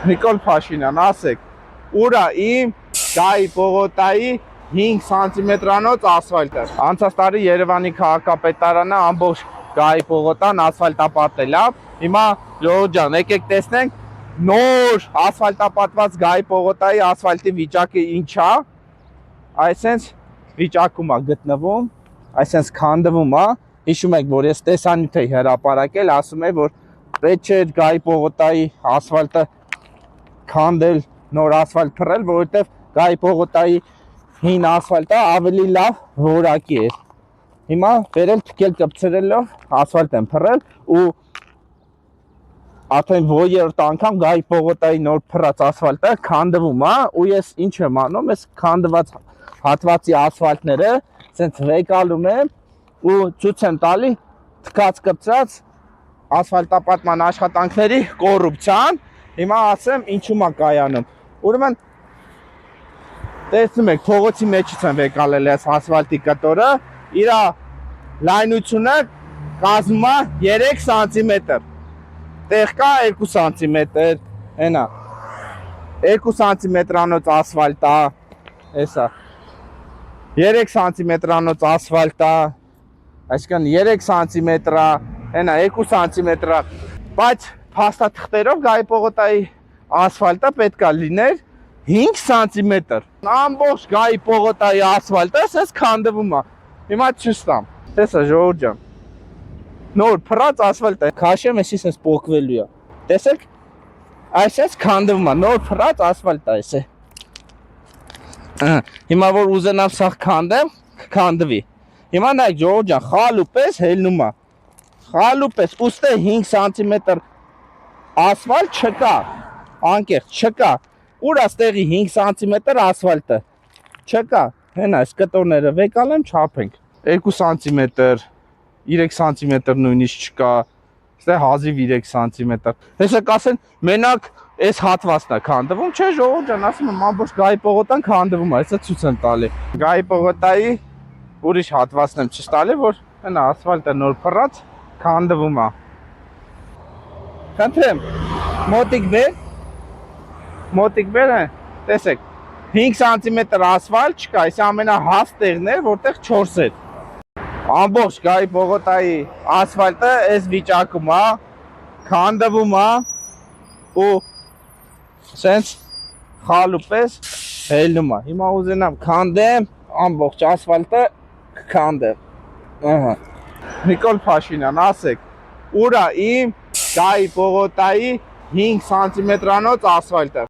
Նիկոլ Փաշինյան, ասեք, ուրա իմ Գայի պողոտայի 5 սանտիմետրանոց ասֆալտը։ Անցած տարի Երևանի քաղաքապետարանը ամբողջ Գայի պողոտան ասֆալտապատել է։ Հիմա ժողովուրդ ջան, եկեք տեսնենք նոր ասֆալտապատված Գայի պողոտայի ասֆալտի վիճակը ինչ է։ Այսենց վիճակում է գտնվում, այսենց քանդվում է։ Հիշում եք, որ ես տեսանյութ էի հրապարակել, ասում եմ, որ պետք չէ Գայի պողոտայի ասֆալտը քանդել, նոր ասֆալտ փռել, որովհետև Գայի պողոտայի հին ասֆալտը ավելի լավ որակի էր։ Հիմա վերել թքել կպցրելով ասֆալտ են փռել ու արդեն որերորդ անգամ Գայի պողոտայի նոր փռած ասֆալտը քանդվում է ու ես ինչ եմ անում, ես քանդված հատվածի ասֆալտները ցենց վեկալում եմ ու ցույց եմ տալի թքած կպցրած ասֆալտապատման աշխատանքների կոռուպցիան։ Հիմա ասեմ ինչու՞մ է կայանում։ Ուրեմն տեսնում եք, փողոցի մեջից են վեկալել այս ասֆալտի կտորը, իր լայնությունը կազմում է 3 սանտիմետր։ Տեղ կա 2 սանտիմետր, հենա 2 սանտիմետրանոց ասֆալտ է, հեսա 3 սանտիմետրանոց ասֆալտ է, այսինքն 3 սանտիմետր է, հենա 2 սանտիմետր է, բայց փաստաթղթերով Գայի պողոտայի ասֆալտը պետք է լիներ 5 սանտիմետր։ Ամբողջ Գայի պողոտայի ասֆալտը ասես քանդվում է։ Հիմա չստամ։ Տեսա ժողովուրդ ջան։ Նոր փռած ասֆալտ է։ Քաշեմ, էսի sense պոկվելու է։ Տեսեք։ Այսպես քանդվում է, նոր փռած ասֆալտ է, էսե։ Հիմա որ ուզենամ սա քանդեմ, քանդվի։ Հիմա նայեք ժողովուրդ ջան, խալուպես հելնում է։ Խալուպես, ուստե 5 սանտիմետր ասֆալտ չկա։ Անկեղծ չկա։ Ուր աստեղի 5 սանտիմետր ասֆալտը չկա, հենա այս կտորները վեկալեմ չափենք 2 սանտիմետր 3 սանտիմետր նույնիսկ չկա, ստե հազիվ 3 սանտիմետր։ Հեսա կասեն մենակ այս հատվածն է քանդվում, չէ ժողովուրդ ջան, ասում եմ ամբողջ Գայի պողոտան քանդվում է, հեսա ցույց եմ տալի։ Գայի պողոտայի ուրիշ հատվածն եմ ցույց տալի, որ հենա ասֆալտը նոր փռած քանդվում է։ Խնդրեմ, մոտիկ բեր է, տեսեք, 5 սանտիմետր ասֆալտ չկա, այս ամենահաս տեղն էր, որտեղ 4 էր։ Ամբողջ Գայի պողոտայի ասֆալտը այս վիճակում է, քանդվում է ու սենց խալուպես հելնում է։ Հիմա ուզենամ քանդեմ, ամբողջ ասֆալտը քանդեմ։ Նիկոլ Փաշինյան, ասեք, ուրա իմ Գայի պողոտայի 5 սանտիմետրանոց ասֆալտը։